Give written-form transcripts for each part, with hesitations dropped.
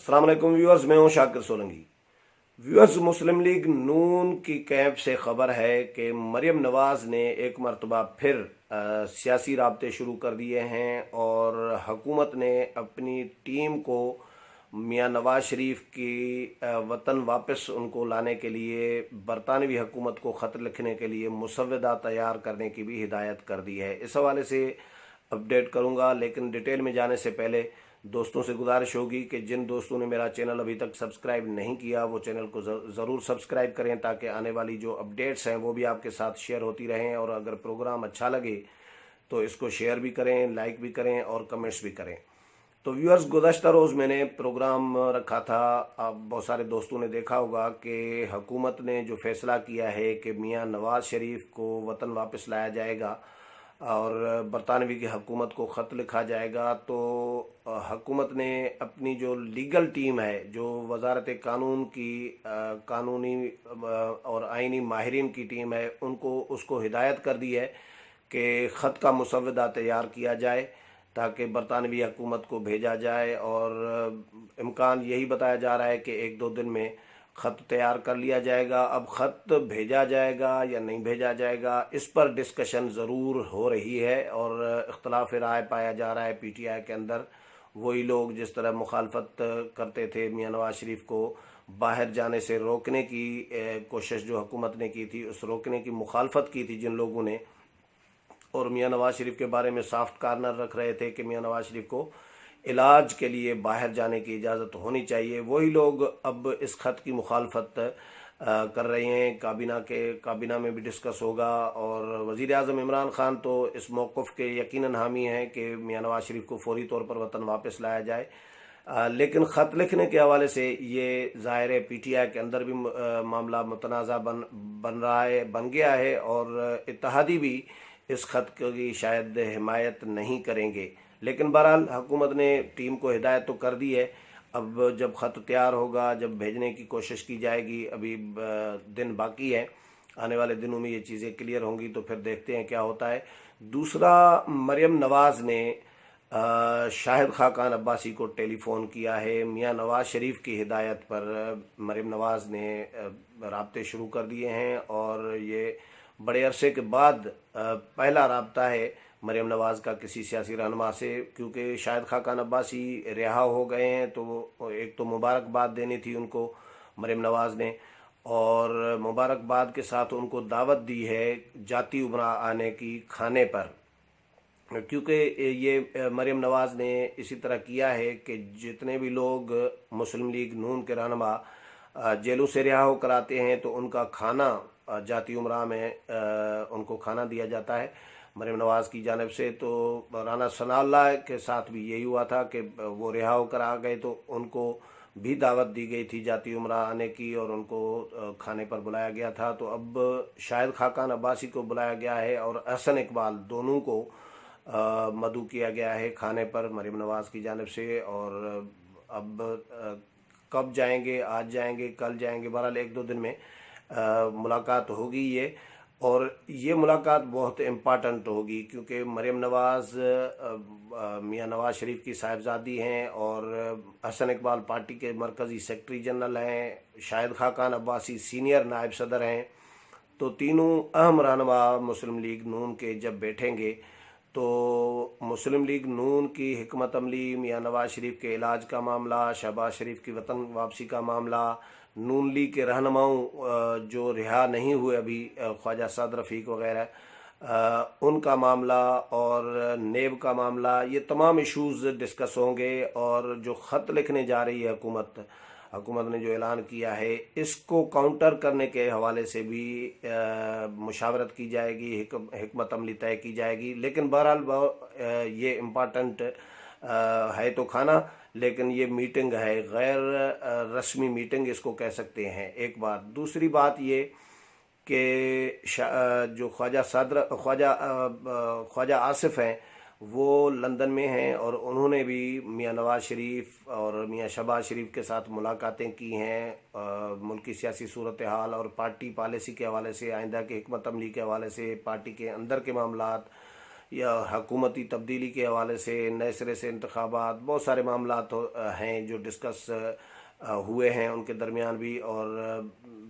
अस्सलाम वालेकुम व्यूअर्स, मैं हूं शाकिर सोलंकी। व्यूअर्स, मुस्लिम लीग नून की कैंप से खबर है कि मरियम नवाज़ ने एक मरतबा फिर सियासी राब्ते शुरू कर दिए हैं और हकूमत ने अपनी टीम को मियां नवाज शरीफ की वतन वापस उनको लाने के लिए बरतानवी हुकूमत को ख़त लिखने के लिए मुसव्वदा तैयार करने की भी हिदायत कर दी है। इस हवाले से अपडेट करूंगा, लेकिन डिटेल में जाने से पहले दोस्तों से गुजारिश होगी कि जिन दोस्तों ने मेरा चैनल अभी तक सब्सक्राइब नहीं किया वो चैनल को ज़रूर सब्सक्राइब करें, ताकि आने वाली जो अपडेट्स हैं वो भी आपके साथ शेयर होती रहें। और अगर प्रोग्राम अच्छा लगे तो इसको शेयर भी करें, लाइक भी करें और कमेंट्स भी करें। तो व्यूअर्स, गुज़श्ता रोज़ मैंने प्रोग्राम रखा था। अब बहुत सारे दोस्तों ने देखा होगा कि हुकूमत ने जो फ़ैसला किया है कि मियां नवाज शरीफ को वतन वापस लाया जाएगा और बरतानवी की हुकूमत को ख़त लिखा जाएगा, तो हुकूमत ने अपनी जो लीगल टीम है, जो वजारत कानून की कानूनी और आइनी माहिरीन की टीम है, उनको उसको हिदायत कर दी है कि ख़त का मुसव्वदा तैयार किया जाए ताकि बरतानवी हुकूमत को भेजा जाए। और इम्कान यही बताया जा रहा है कि एक दो दिन में ख़त तैयार कर लिया जाएगा। अब ख़त भेजा जाएगा या नहीं भेजा जाएगा, इस पर डिस्कशन ज़रूर हो रही है और इख्तलाफ राय पाया जा रहा है PTI के अंदर। वही लोग जिस तरह मुखालफत करते थे मियां नवाज शरीफ को बाहर जाने से रोकने की कोशिश जो हुकूमत ने की थी, उस रोकने की मुखालफत की थी जिन लोगों ने, और मियां नवाज शरीफ के बारे में सॉफ्ट कार्नर रख रहे थे कि मियां नवाज शरीफ को इलाज के लिए बाहर जाने की इजाज़त होनी चाहिए, वही लोग अब इस ख़त की मुखालफत कर रहे हैं। काबीना में भी डिस्कस होगा और वज़ीर आज़म इमरान खान तो इस मौक़िफ़ के यकीनन हामी हैं कि मियां नवाज शरीफ को फौरी तौर पर वतन वापस लाया जाए। लेकिन ख़त लिखने के हवाले से ये ज़ाहिर है PTI के अंदर भी मामला मुतनाज़ा बन गया है और इत्तेहादी भी इस ख़त की शायद हिमायत नहीं करेंगे। लेकिन बहरहाल हुकूमत ने टीम को हिदायत तो कर दी है। अब जब ख़त तैयार होगा, जब भेजने की कोशिश की जाएगी, अभी दिन बाकी है, आने वाले दिनों में ये चीज़ें क्लियर होंगी, तो फिर देखते हैं क्या होता है। दूसरा, मरियम नवाज़ ने शाहिद खाकान अब्बासी को टेलीफ़ोन किया है। मियां नवाज शरीफ की हिदायत पर मरियम नवाज़ ने राब्ते शुरू कर दिए हैं और ये बड़े अरसे के बाद पहला राब्ता है मरियम नवाज़ का किसी सियासी रहनुमा से, क्योंकि शाहिद खाकान अब्बासी रिहा हो गए हैं। तो एक तो मुबारकबाद देनी थी उनको मरियम नवाज़ ने, और मुबारकबाद के साथ उनको दावत दी है जाती उमरा आने की खाने पर, क्योंकि ये मरियम नवाज़ ने इसी तरह किया है कि जितने भी लोग मुस्लिम लीग नून के रहनुमा जेलों से रिहा होकर आते हैं तो उनका खाना जाती उमरा में उनको खाना दिया जाता है मरियम नवाज़ की जानिब से। तो राना सनाउल्लाह के साथ भी यही हुआ था कि वो रिहा होकर आ गए तो उनको भी दावत दी गई थी जाती उमरा आने की और उनको खाने पर बुलाया गया था। तो अब शाहिद खाकान अब्बासी को बुलाया गया है और अहसन इकबाल, दोनों को मदऊ किया गया है खाने पर मरियम नवाज़ की जानिब से। और अब कब जाएंगे, आज जाएंगे, कल जाएंगे, बहरहाल एक दो दिन में मुलाकात होगी ये। और ये मुलाकात बहुत इम्पॉर्टेंट होगी क्योंकि मरियम नवाज़ मियां नवाज शरीफ की साहिबजादी हैं और हसन इकबाल पार्टी के मरकज़ी सेक्रेटरी जनरल हैं, शाहिद खाकान अब्बासी सीनियर नायब सदर हैं। तो तीनों अहम रहनुमा मुस्लिम लीग नून के जब बैठेंगे तो मुस्लिम लीग नून की हिकमत अमली, मियां नवाज शरीफ के इलाज का मामला, शहबाज शरीफ की वतन वापसी का मामला, नून लीग के रहनुमाओं जो रिहा नहीं हुए अभी, ख्वाजा साद रफ़ीक वगैरह, उनका मामला और नेब का मामला, ये तमाम इशूज़ डिस्कस होंगे। और जो ख़त लिखने जा रही है हुकूमत ने जो ऐलान किया है, इसको काउंटर करने के हवाले से भी मुशावरत की जाएगी, हिकमत अमली तय की जाएगी। लेकिन बहरहाल ये इम्पॉर्टेंट है तो खाना, लेकिन ये मीटिंग है, गैर रस्मी मीटिंग इसको कह सकते हैं, एक बात। दूसरी बात ये कि जो ख्वाजा आसिफ हैं वो लंदन में हैं और उन्होंने भी मियां नवाज शरीफ और मियां शहबाज शरीफ के साथ मुलाकातें की हैं, मुल्की सियासी सूरत हाल और पार्टी पॉलिसी के हवाले से, आइंदा के हिकमत अमली के हवाले से, पार्टी के अंदर के मामलात, یا حکومتی تبدیلی کے حوالے سے نئے سرے سے انتخابات، بہت سارے معاملات ہیں جو ڈسکس ہوئے ہیں ان کے درمیان بھی، اور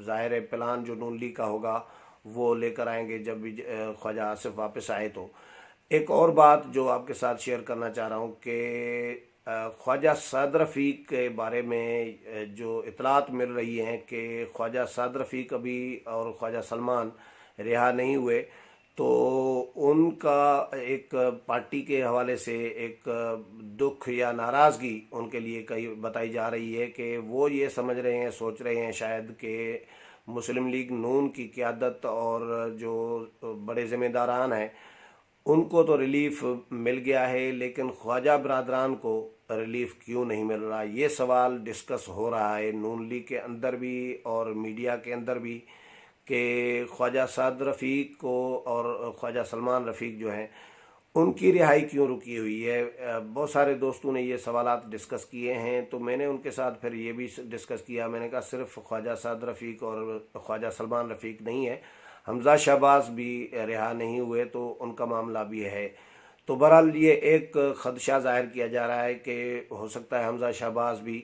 ظاہر ہے پلان جو نون لیگ کا ہوگا وہ لے کر آئیں گے جب بھی خواجہ آصف واپس آئے تو۔ ایک اور بات جو آپ کے ساتھ شیئر کرنا چاہ رہا ہوں کہ خواجہ سعد رفیق کے بارے میں جو اطلاعات مل رہی ہیں کہ خواجہ سعد رفیق ابھی اور خواجہ سلمان رہا نہیں ہوئے، تو ان کا ایک پارٹی کے حوالے سے ایک دکھ یا ناراضگی ان کے لیے کئی بتائی جا رہی ہے کہ وہ یہ سمجھ رہے ہیں، سوچ رہے ہیں شاید کہ مسلم لیگ نون کی قیادت اور جو بڑے ذمہ داران ہیں ان کو تو ریلیف مل گیا ہے، لیکن خواجہ برادران کو ریلیف کیوں نہیں مل رہا، یہ سوال ڈسکس ہو رہا ہے نون لیگ کے اندر بھی اور میڈیا کے اندر بھی، کہ خواجہ سعد رفیق کو اور خواجہ سلمان رفیق جو ہیں ان کی رہائی کیوں رکی ہوئی ہے۔ بہت سارے دوستوں نے یہ سوالات ڈسکس کیے ہیں، تو میں نے ان کے ساتھ پھر یہ بھی ڈسکس کیا، میں نے کہا صرف خواجہ سعد رفیق اور خواجہ سلمان رفیق نہیں ہے، حمزہ شہباز بھی رہا نہیں ہوئے تو ان کا معاملہ بھی ہے۔ تو بہرحال یہ ایک خدشہ ظاہر کیا جا رہا ہے کہ ہو سکتا ہے حمزہ شہباز بھی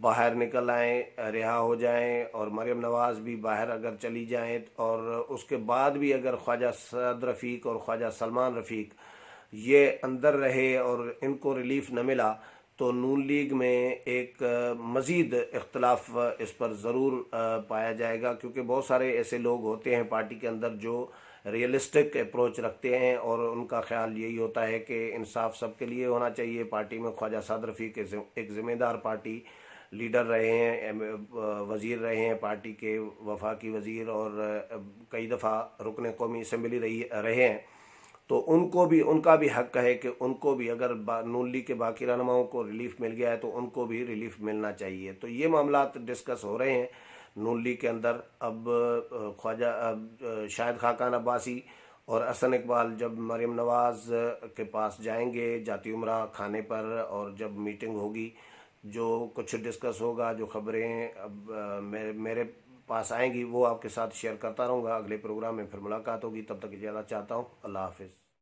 باہر نکل آئیں، رہا ہو جائیں، اور مریم نواز بھی باہر اگر چلی جائیں، اور اس کے بعد بھی اگر خواجہ سعد رفیق اور خواجہ سلمان رفیق یہ اندر رہے اور ان کو ریلیف نہ ملا، تو نون لیگ میں ایک مزید اختلاف اس پر ضرور پایا جائے گا، کیونکہ بہت سارے ایسے لوگ ہوتے ہیں پارٹی کے اندر جو ریئلسٹک اپروچ رکھتے ہیں، اور ان کا خیال یہی ہوتا ہے کہ انصاف سب کے لیے ہونا چاہیے۔ پارٹی میں خواجہ سعد رفیق ایک ذمہ دار پارٹی لیڈر رہے ہیں، وزیر رہے ہیں پارٹی کے، وفاقی وزیر، اور کئی دفعہ رکن قومی اسمبلی رہے ہیں، تو ان کا بھی حق ہے کہ ان کو بھی اگر نون لیگ کے باقی رہنماؤں کو ریلیف مل گیا ہے تو ان کو بھی ریلیف ملنا چاہیے۔ تو یہ معاملات ڈسکس ہو رہے ہیں نون لیگ کے اندر۔ اب شاہد خاقان عباسی اور احسن اقبال جب مریم نواز کے پاس جائیں گے جاتی عمرہ کھانے پر، اور جب میٹنگ ہوگی جو کچھ ڈسکس ہوگا، جو خبریں اب میرے پاس آئیں گی وہ آپ کے ساتھ شیئر کرتا رہوں گا۔ اگلے پروگرام میں پھر ملاقات ہوگی، تب تک اجازت چاہتا ہوں، اللہ حافظ۔